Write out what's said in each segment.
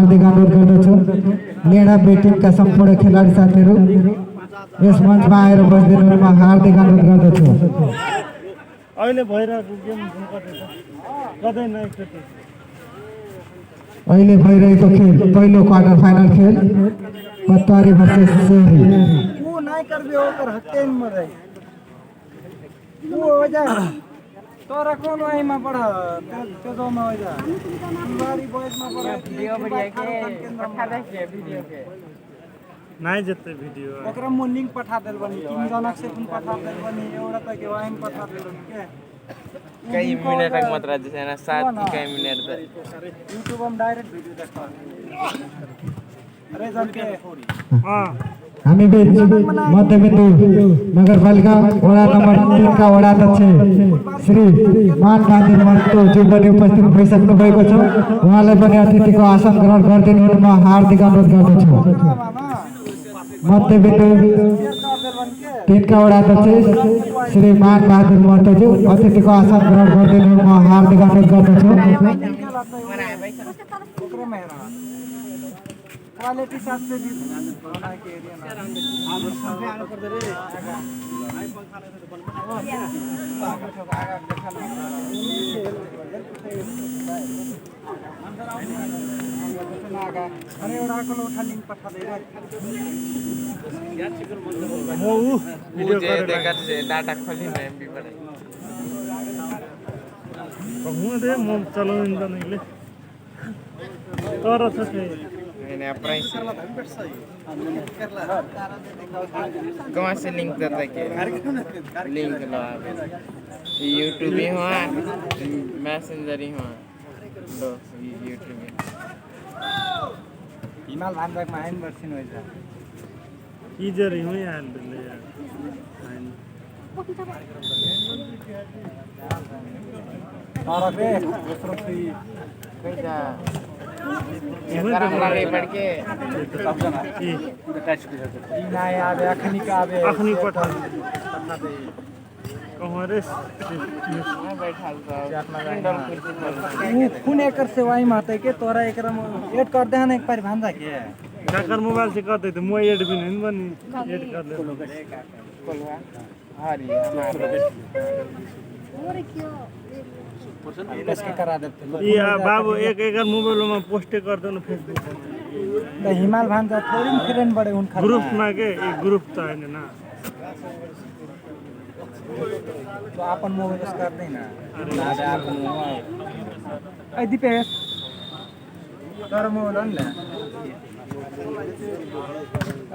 हार्दिक अनुरोध गर्दछु लेडा बेटिङका सम्पूर्ण खेलाडी साथीहरू यस मञ्चमा आएर बसिदिनुमा हार्दिक अनुरोध गर्दछु। अहिले भइरहेको गेम कतै नै एकचोटि अहिले भइरहेको खेल पहिलो क्वार्टर फाइनल खेल पतवारी भर्सेस सेरी। वो नहीं कर भी होकर हत्ते में मर रही वो हो जा तो रखो वही में पड़ा तो दो में हो जा बारी बॉयज में पड़ा वीडियो बढ़िया के पठा दे के वीडियो के नहीं जते वीडियो ओकरा म लिंक पठा देल बनी 3 जना से तुम पठा देल बनी एवढा त के वही में पठा देल के कई मिनट तक मत रह जैसे ना 7 की कई मिनट तक YouTube में डायरेक्ट वीडियो देखा अरे जन के हां हामी बीच मध्यबिन्दु नगरपालिका वडा नम्बर 3 का वडा अध्यक्ष श्री मान बहादुर महतो ज्यू पनि उपस्थित भइसक्नु भएको छ। उहाँलाई पनि अतिथिको आसन ग्रहण गरिदिनुहुन म हार्दिक अनुरोध गर्दछु। मध्यबिन्दु 3 का वडा अध्यक्ष श्री मान बहादुर महतो ज्यू अतिथिको आसन ग्रहण गरिदिनुहुन म हार्दिक अनुरोध गर्दछु। क्वालिटी साथ से भी बना के एरिया ना आप सब आने पर दे रे आई पंखा ले तो बन आगा अरे ओरा को उठा लिंक पठा दे रे वो वीडियो कर देकर से डाटा खोली में एमबी पर कहूं दे मम चलो इंदा निकले तोरा से मैंने प्राइस कहाँ से लिंक करता के लिंक लो YouTube ही हुआ मैसेंजर ही हुआ लो YouTube में हिमाल भान्दा माइन वर्षन हो जा इजर ही हुआ यार ले यार और बे दूसरों से कैसा लगे पड़ के सब जना टच भी होते ना यार अखनी का आवे अखनी पठा दे कहूं रे मैं बैठा था खून एकर से वाई माते के तोरा एकरा ऐड कर दे न एक बार भांजा के काकर मोबाइल से करते तो मैं ऐड भी नहीं बनी ऐड कर ले कोलवा हरी हमारे और क्यों इसके करा देते ये बाबू एक मोबाइल में पोस्ट कर दो ना फेसबुक तो हिमाल भांजा थोड़ी फ्रेंड बड़े उन खा ग्रुप में के एक ग्रुप तो है ना तो अपन मोबाइल यूज कर दे ना अरे अपन मोबाइल ए दीपेश तर मोबाइल न ले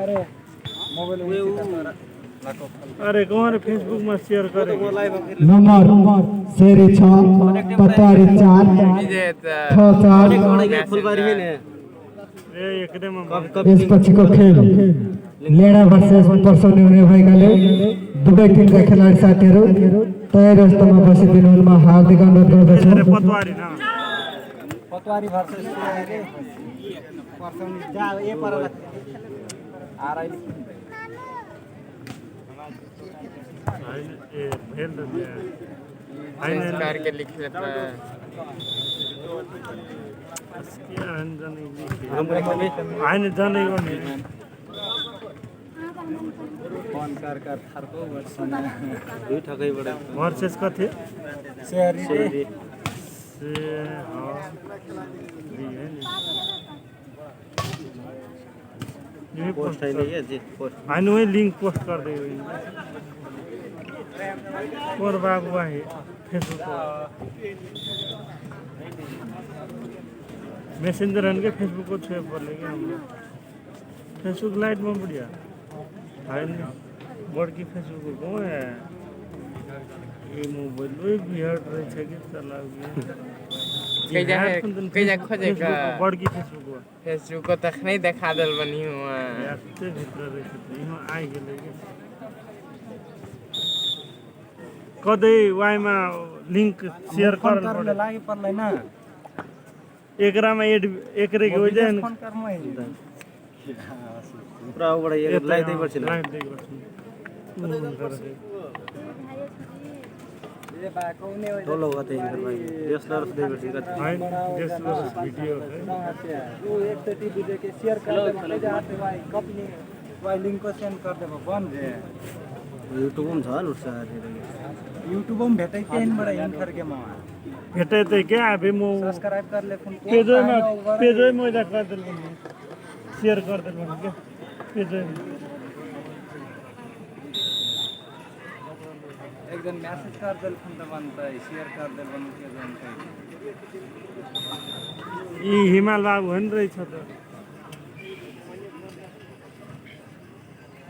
अरे मोबाइल अरे कौन फेसबुक में शेयर करे नंबर सेरी 6 पतवारी 4 फुलबारी है ने ए एकदम यस पछिको खेल लेडा भर्सेस पर्सोनी हुने भएकाले दुवै टिमका खेलाडी साथीहरू तयारी अवस्थामा बसिदिनुहुनमा हार्दिक अनुरोध गर्दछु। पतवारी भर्सेस अरे पर्सोनी जा ए पर आ रही ये भेल दे आइने करके लिख लेता है क्या अंजन लिखी आइने जाने को नहीं फोन कर थर को वर्षन दुई ठगै बडे वर्सेस का थे शेरी से हां दी है ये पोस्ट है नहीं है जी पोस्ट आइने वही लिंक पोस्ट कर दे और बाबू है फेसबुक मैसेंजर है फेसबुक को छे पर लेके हम फेसबुक लाइट में बढ़िया है बोर्ड की फेसबुक को है ये मोबाइल भी बिहार रहे छे कि चला गया कई जा खोजेगा बोर्ड की फेसबुक को तक नहीं दिखा दल बनी हुआ याते भीतर रहे यहाँ आई गेले कदै वाइ में लिंक शेयर कर लागि पर्लै न एकरा में एड एकरे के हो जाए फोन कर म पूरा बड़ा ये लाइट दे पर्छ लाइट दे पर्छ रे बाको ने हो तो लोग आते हैं इधर भाई डीएसएलआर से देखो ठीक है हाय जस्ट वीडियो है वो एक तो टीवी देके शेयर कर दे मत जाते भाई कपनी भाई लिंक को सेंड कर दे बन रे यूट्यूब में था लुट सा है यूट्यूब में भेटै पेन बडा इन करके मामा भेटे तो क्या अभी मो सब्सक्राइब कर ले फोन पेजो में इधर कर दे शेयर कर दे क्या पेजो में एक दिन मैसेज कर दे फोन तो बनता है शेयर कर दे बन के बनता है ये हिमाल बाबू हन रही छ त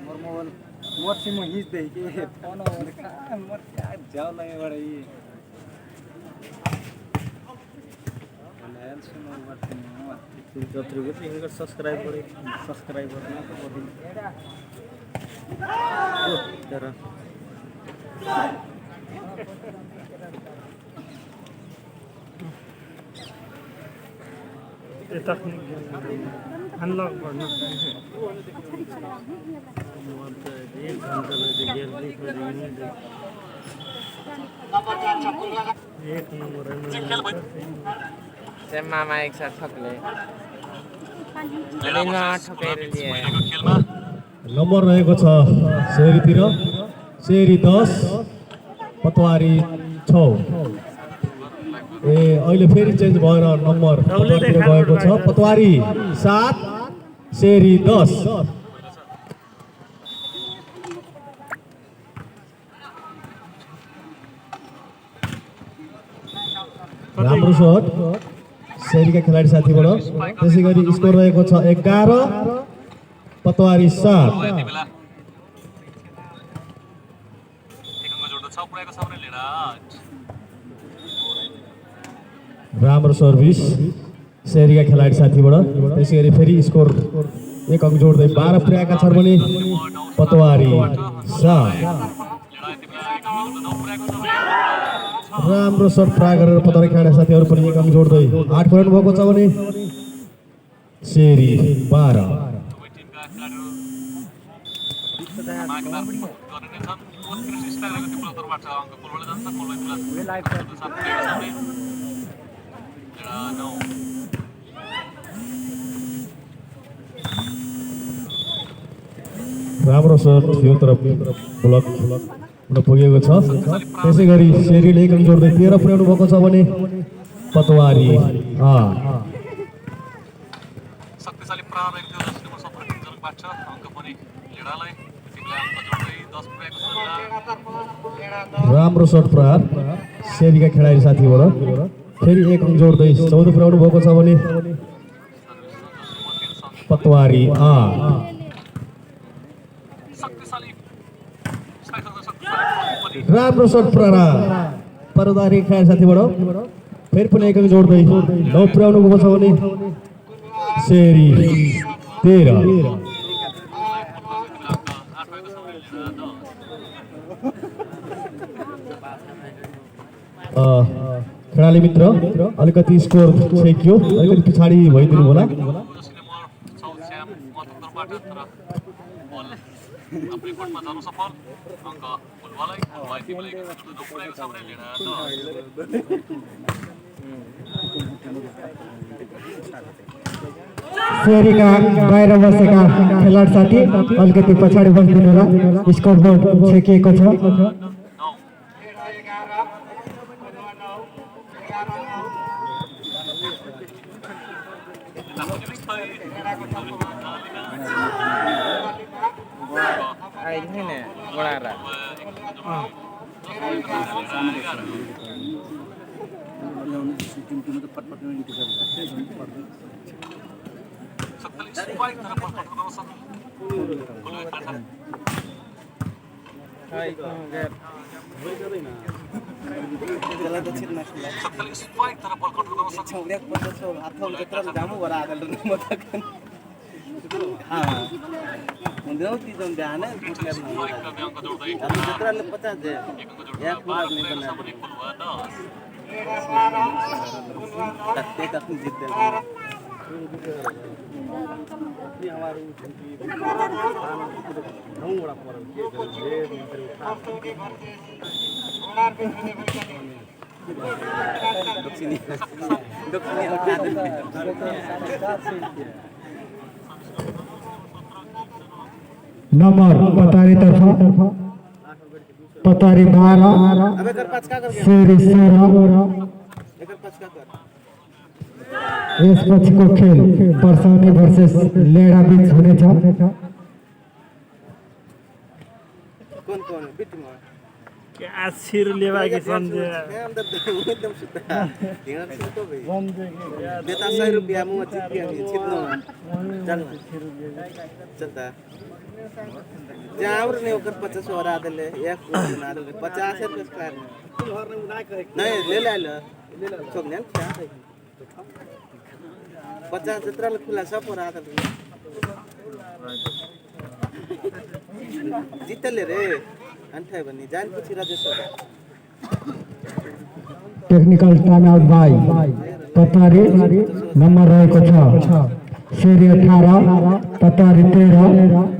more mobile more SIM hitch they के फोन और का मोर क्या जाओ लगे बड़ा ये बोले सुनो बात नहीं तो त्रिगुट इनका सब्सक्राइब करना तो बहुत जरा ये तकनीक अनलॉक करना एक घंटा लगे गैलरी पर एक नंबर से मामा एक साथ ठोकले अनि ठोकेर लिए नम्बर रहेको छ शेरीतिर शेरी 10 पतवारी 6 ए अहिले फेरि चेन्ज भएर नम्बर पतवारीतिर गएको छ पतवारी 7 शेरी 10 राम्रो शट शेरीका खेलाडी साथीबाट त्यसै गरी स्कोर रहेको छ 11 पतवारी 7 राम्रो सर्भिस शेरीका खेलाडी साथीबाट त्यसै गरी फेरि स्कोर 1 अंक जोड्दै 12 पुर्याएका छन् भने पतवारी 7 राम्रो सर्ट ट्राई गरेर पतवारी खेलाडी साथीहरू पनि 1 अंक जोड्दै 8 पुर्याउनु भएको छ भने शेरी 12 राम्रो सर्ट यो तरफ ब्लक हुन पुगेको छ त्यसै गरी शेरीले 1 अंक जोड्दै 13 पुर्याउनु भएको छ भने पतवारी शक्तिशाली प्रहार रहेको थियो जसले सम्पर्कबाट अङ्क पनि लेडालाई टिमलाई अङ्क जोड्दै 10 पुर्याएको छ राम्रो सर्ट प्रहार शेरीका खेलाडी साथीबाट फेरि 1 अंक जोड्दै 14 पुर्याउनु भएको छ भने पतवारी राम्रो सर्ट प्रहार पतवारी खेलाडी साथीबाट फेरि पनि 1 अंक जोड्दै 9 पुर्याउनु भएको छ भने शेरी 13 खेलाडी मित्र अलिकति स्कोर छेक्यो अलिकति पछाडि भइदिनु होला रिपोर्टमा जानु सफल अङ्क फुलवालाई टिमलाई पुर्याएको छ भने लेडा शेरीका बाहिर बसेका खेलाडी साथी अलिकति पछाडि बसिदिनु होला स्कोर बोर्ड छेकिएको छ आइदिने ने बडारा नंबर पतारी तरफ पतारी 12 शेरी 16 यसपछिको खेल पर्साउने भर्सेस लेडा बीच हुनेछ। क्या सिर लेवा कि संजय देता 100 रुपया मुंह चिपकिया छिटनो चलता जावर ने ओकर 50 वरा देले एक बना दे 50 रुपया स्क्वायर नहीं ले ले सब ने क्या 50 जत्रा खुला सब वरा दे जितले रे अंठाई बनी जान पछि Rajesh technical time out by पतारी नंबर रहेको छ शेरी 18 पतारी 13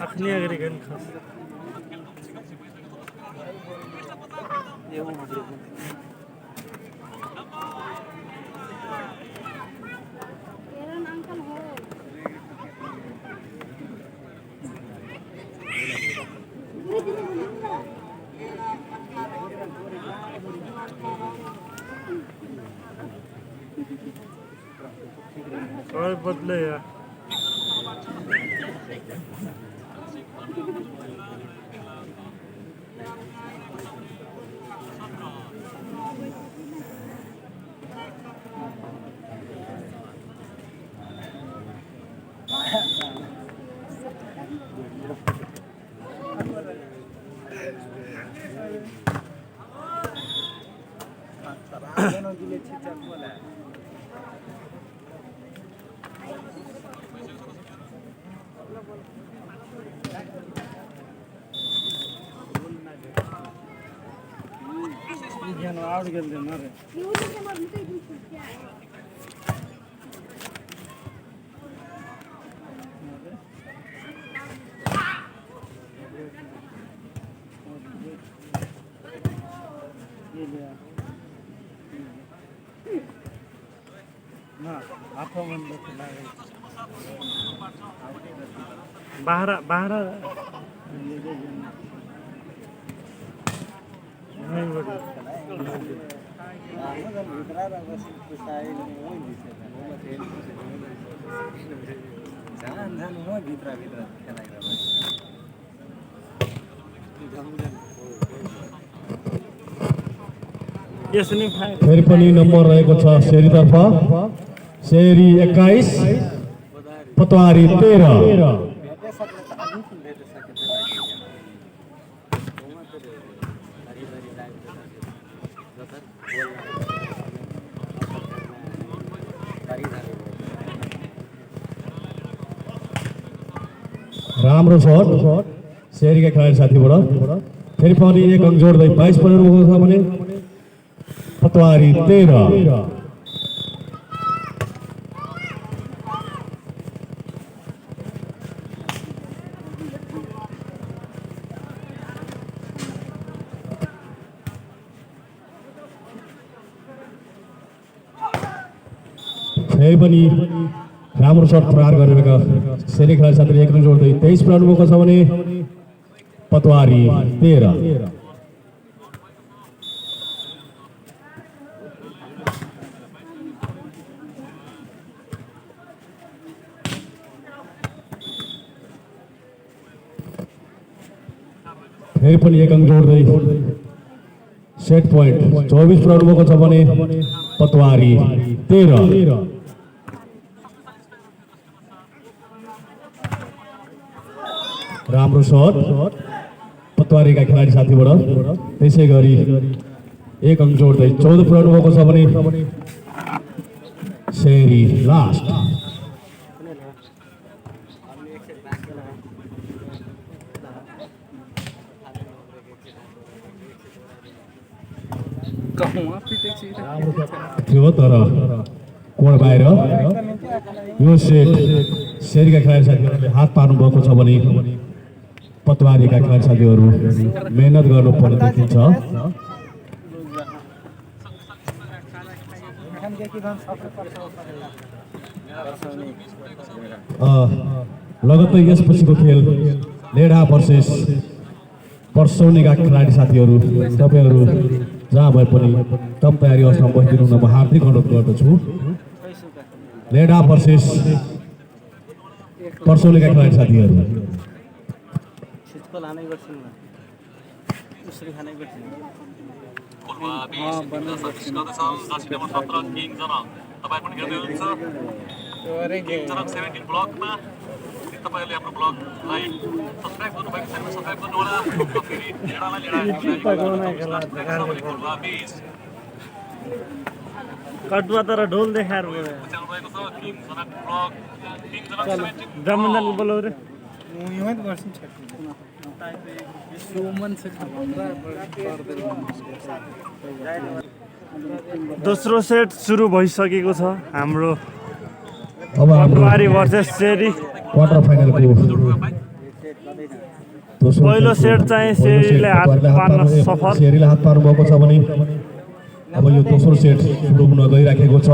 अखनी अगरी गन खास और बदले यार आउट गेल दे मारे ना आपको मन बाहर बाहर नहीं बड़ी फेरि पनि नम्बर रहेको छ शेरीतर्फ शेरी 21 पतवारी 13 राम्रो शट शेरीका खेलाडी साथीबाट फेरि पनि एक अंक जोड्दै 22 परेर गएको छ भने पतवारी 13 फेरि पनि राम्रो शट प्रहार गरेका शेरी खेलाडी साथीले एक रन जोड्दै 23 पुऱ्याउनु भएको छ भने पतवारी 13 फेरि पनि एक अंक जोड्दै सेट पोइन्ट 24 पुऱ्याउनु भएको छ भने पतवारी 13 राम्रो शट पतवारीका खेलाडी साथीबाट त्यसै गरी एक अंक जोड्दै 14 पुऱ्याउनु भएको छ भने शेरी लास्ट थियो तर कोण बाहिर यो सेट शेरीका खेलाडी साथीहरूले हात पार्नु भएको छ भने पतवारीका खेलाडी साथीहरू मेहनत गर्नुपर्ने देखिन्छ। लगत्तै यसपछिको खेल लेडा भर्सेस पर्सौनीका खेलाडी साथीहरू तपाईँहरू जहाँ भए पनि तप तयारी अवस्थामा बसिदिनु हुन म हार्दिक अनुरोध गर्दछु। लेडा भर्सेस पर्सौनीका खेलाडी साथीहरू ब्लकमा तपाईहरुले हाम्रो ब्लगलाई सब्स्क्राइब गर्नुभएको छैन सब्स्क्राइब गर्नु होला। फेरि कटुवा तर ढोल देखाएर ब्राह्मणको बोलाउ रे दोस्रो सेट सुरु भइसकेको छ हाम्रो अब हाम्रो पतवारी भर्सेस शेरी। क्वार्टर फाइनलको पहिलो सेट चाहिँ शेरीले हात पार्न सफल। शेरीले हात पार्नु भएको छ भने अब यो दोस्रो सेट सुरु हुन गइराखेको छ।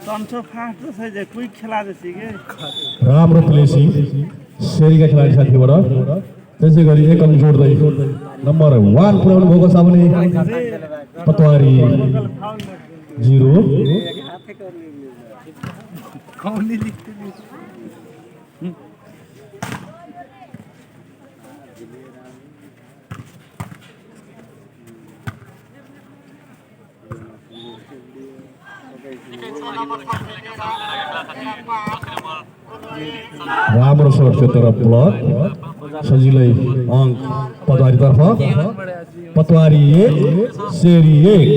चम्चो फाट्दो छ कोही खेला जस्तै के राम्रो प्लेसिङ शेरीका खेलाडी साथीबाट। त्यसै गरी एक अंक जोड्दै नम्बर 1 पुर्याउनु भएको छ भने पतवारी 0। राम्रो सर्ट थियो तर ब्लक सजिलै अंक पतवारी तर्फ। पतवारी 1 शेरी 1।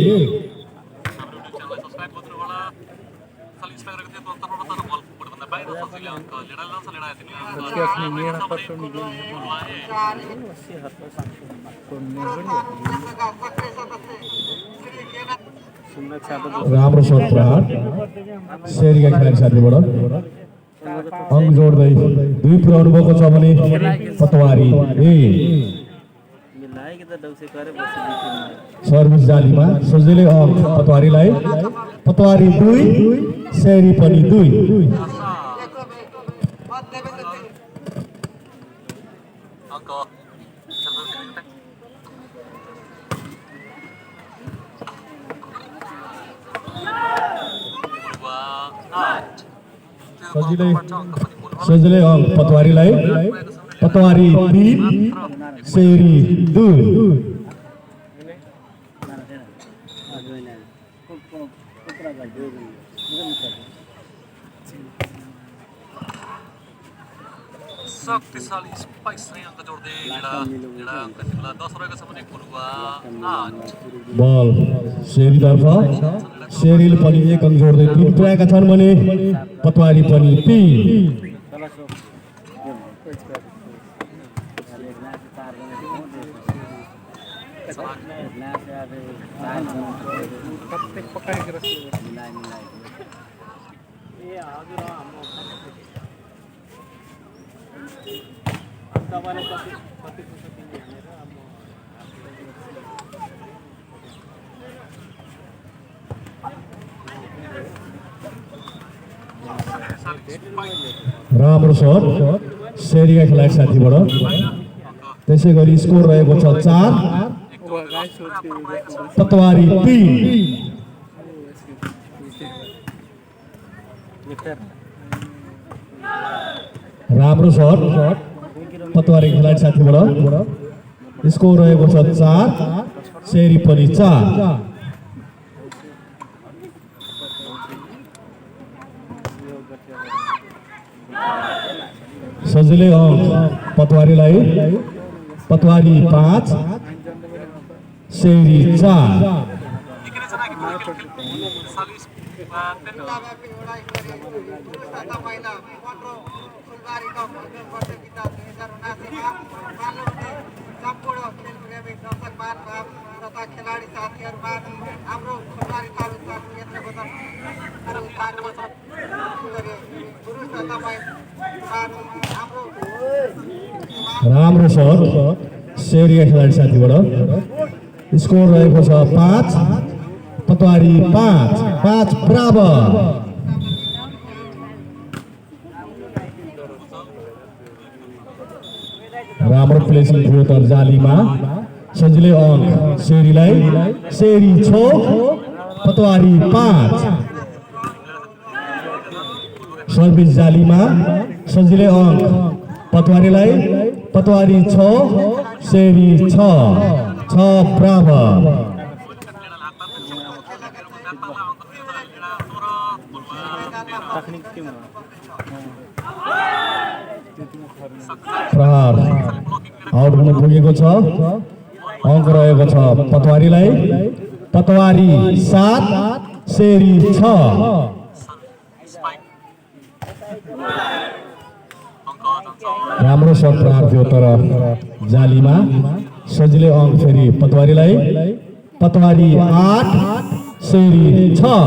राम्रो सर्ट प्रहार शेरीका खेलाडी साथीबाट। अंक जोड्दै 2 पुर्याउनु भएको छ भने पतवारी 1। सर्भिस जालीमा सजिलै अंक पतवारीलाई। पतवारी 2 शेरी पनि 2। सजिलै अंक पतवारीलाई। पतवारी 3 शेरी 2। शक्तिशाली स्पाइस अङ्क जोड्दै जेडा अङ्क तिमीलाई 10 रहेको छ भने कुरुवा 8 बल शेरी तर्फ। शेरीले पनि 1 अंक जोड्दै 3 पुर्याएका छन् भने पतवारी पनि 3। राम्रो सर्ट शेरीका खेलाडी साथीबाट। त्यसै गरी स्कोर रहेको छ 4 पतवारी 3। राम्रो सर्ट पतवारी खेलाडी साथीबाट। स्कोर रहेको छ 4 शेरी पनि 4। सजिलै अंक पतवारीलाई। पतवारी 5 शेरी 4। राम्रो सर सेरिया खेलाडी साथीबाट स्कोर रहेको छ 5 पतवारी 5 बराबर। राम्रो प्लेसिङ थियो तर जालीमा सजिलै अङ्क सेरीलाई। सेरी 6 पतवारी 5। सर्भिस जालीमा सजिलै अङ्क पतवारीलाई। पतवारी 6 सेरी 6 बराबर। प्रहार आउट हुन पुगेको छ। अङ्क रहेको छ पतवारीलाई। पतवारी 7 सेरी 6। राम्रो सर्ट प्रहार थियो तर जालीमा सजिलै अङ्क फेरि पतवारीलाई। पतवारी 8 सेरी 6।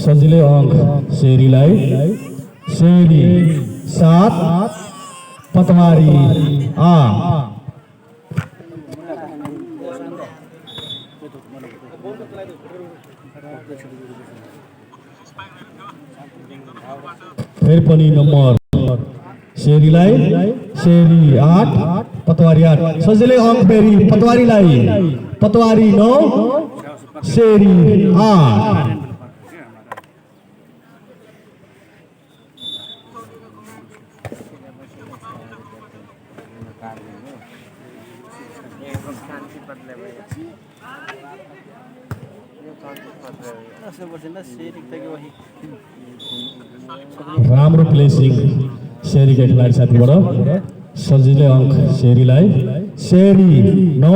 सजिलै अङ्क सेरीलाई। सेरी 7 पतवारी 8। फेरि पनि नम्बर सेरीलाई। सेरी 8 पतवारी 8 सजिलै अङ्क फेरि पतवारीलाई। पतवारी 9 सेरी 8। राम्रो प्लेसिङ सेरीका खेलाडी साथीबाट सजिलै अङ्क सेरीलाई। सेरी 9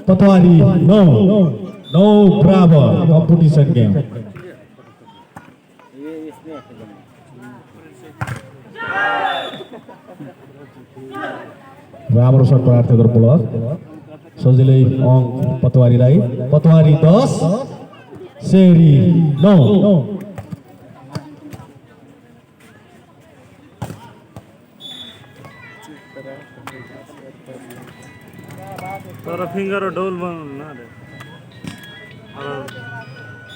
पतवारी 9 बराबर। Competition game. राम्रो सर्ट प्रहार थियो बोलर। सजिलै अङ्क पतवारीलाई। पतवारी 10 सेरी 9। तर फिङ्गर डोल बनाउनु न रे।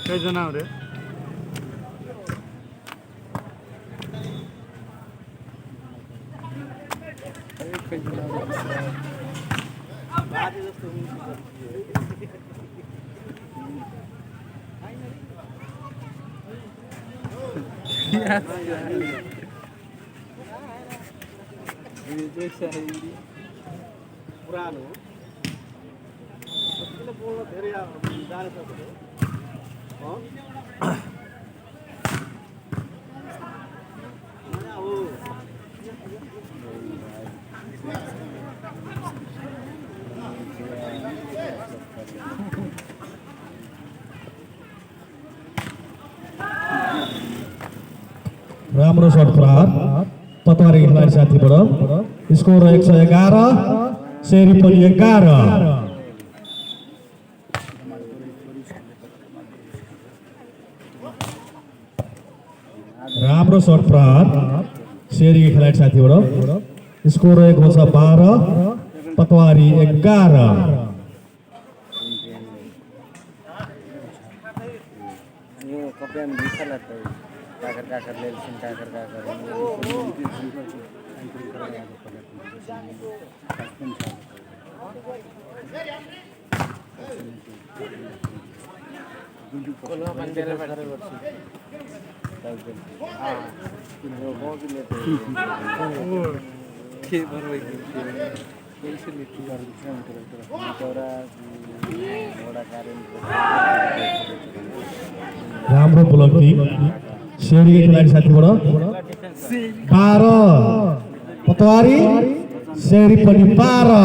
कतिजना हो रे? पुरानो बोल्न धेरै जाने राम्रो सर्ट प्रहार पतवारी खेलाडी साथीबाट। स्कोर 111 सेरी पनि 11। राम्रो सर्ट प्रहार सेरी खेलाडी साथीबाट। स्कोर रहेको छ 12 पतवारी 11। राम्रो ब्लक टिम सेरीका खेलाडी साथीबाट 12 पतवारी सेरी पनि 12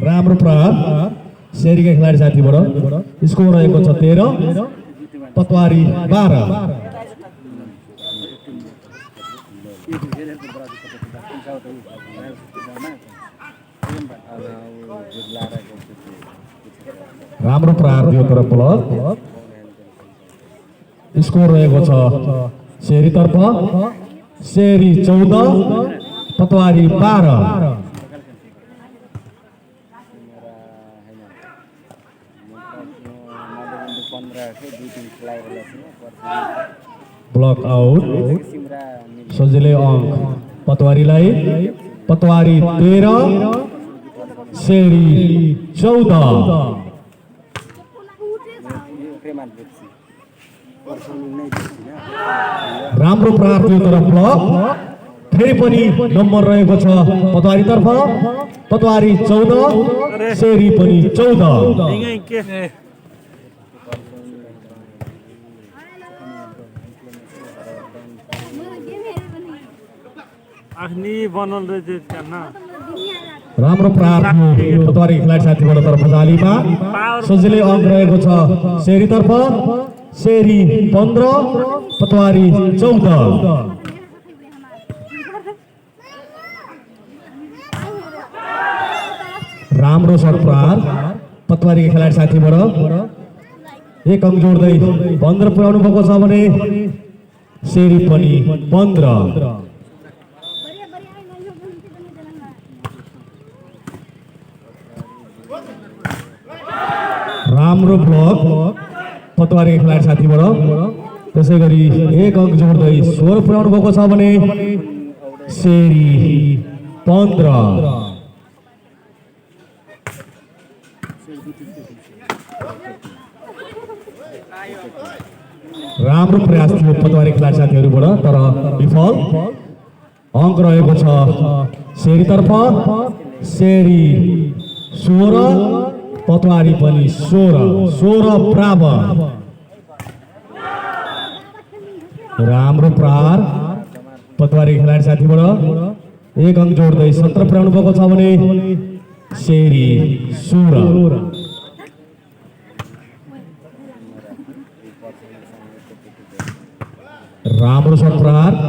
राम्रो प्रहार सेरीका खेलाडी साथीबाट स्कोर रहेको छ 13 पतवारी 12 राम्रो प्रहार दियो तर ब्लक स्कोर रहेको छ सेरी तर्फ सेरी 14 पतवारी 12 ब्लक आउट सजिलै अङ्क पतवारीलाई पतवारी 13 सेरी 14 राम्रो प्रहार थियो तर ब्लक फेरि पनि नम्बर रहेको छ पतवारी तर्फ पतवारी 14 सेरी पनि 14 यहीँ के आफ्नी बनल रहेछ त्यहाँ राम्रो प्रहार थियो पतवारी खेलाडी साथीबाट तर्फ जालीमा सजिलै अङ्क रहेको छ सेरी तर्फ सेरी 15 पतवारी 14 राम्रो सर्ट प्रहार पतवारी खेलाडी साथीबाट एक अङ्क जोड्दै 15 पुर्याउनु भएको छ भने सेरी पनि 15 राम्रो ब्लक पतवारी खेलाडी साथीबाट त्यसै गरी एक अङ्क जोड्दै 16 पुर्याउनु भएको छ भने सेरी 15 राम्रो प्रयास थियो पतवारी खेलाडी साथीहरूबाट तर विफल अङ्क रहेको छ सेरी तर्फ सेरी 16 पतवारी पनि 16 बराबर राम्रो प्रहार पतवारी खेलाडी साथीबाट एक अङ्क जोड्दै 17 पुर्याउनु भएको छ भने सेरी 16 राम्रो सर्ट प्रहार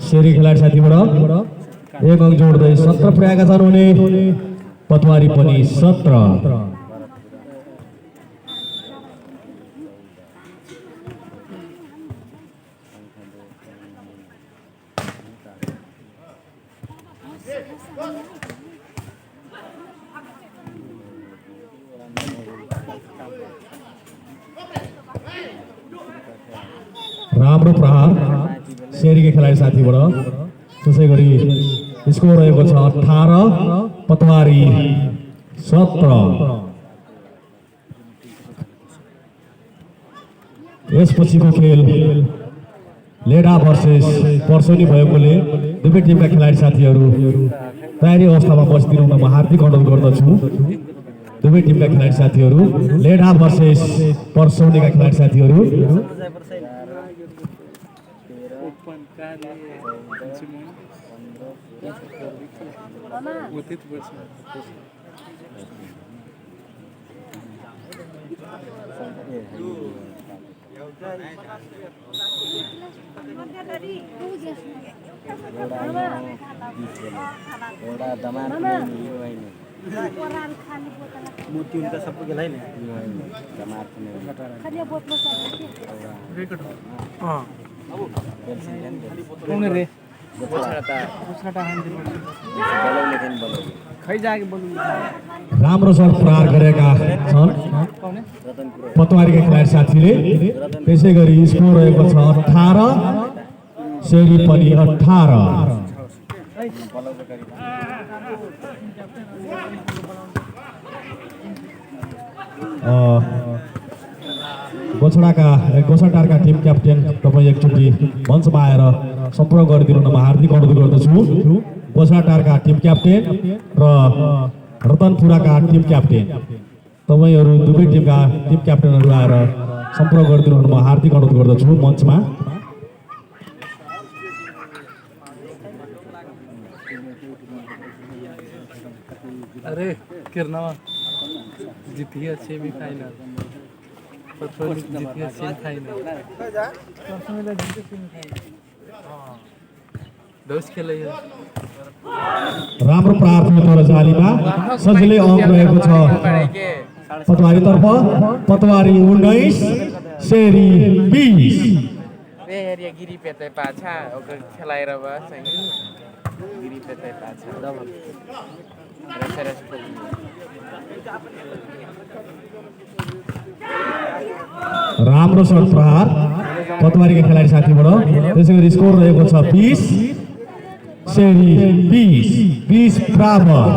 सेरी खेलाडी साथीबाट एक अङ्क जोड्दै 17 पुर्याएका छन् भने पतवारी पनि 17 राम्रो प्रहार सेरीका खेलाडी साथीबाट त्यसै गरी स्कोर रहेको छ 18 पतवारी 17 यसपछिको खेल लेडा भर्सेस पर्सोनी भएकोले दुवै टिमका खेलाडी साथीहरू तयारी अवस्थामा बसिदिनु म हार्दिक अनुरोध गर्दछु दुवै टिमका खेलाडी साथीहरू लेडा भर्सेस पर्सोनीका खेलाडी साथीहरू मूर्ति उनका सबको गेला है ना कौन रे राम्रो सर्ट प्रहार गरेका छन् पतवारीका खेलाडी साथीले त्यसै गरी स्कोर रहेको छ 18 सेरी पनि 18 गोछाटारका टिम क्याप्टेन तपाईँ एकचोटि मञ्चमा आएर सम्पर्क गरिदिनु म हार्दिक अनुरोध गर्दछु बसाटारका टिम क्याप्टेन र रतनपुराका टिम क्याप्टेन तपाईँहरू दुवै टिमका टिम क्याप्टेनहरू आएर सम्पर्क गरिदिनु म हार्दिक अनुरोध गर्दछु मञ्चमा। अरे किरणा जीतिए सेमीफाइनल परफॉर्मेंस जीतिए सेमीफाइनल दोस्त खेले राम्रो प्रहार थियो तर जालीमा सजिलै अङ्क रहेको छ पतवारीतर्फ। पतवारी 19 सेरी 20। एरिया गिरी पेते पाछा ओकर खेलाएर बस हैन गिरी पेते पाछा रस राम्रो सर्ट प्रहार पतवारीका खेलाडी साथीबाट। त्यसैगरी स्कोर रहेको छ 20 सेरी 20 बराबर।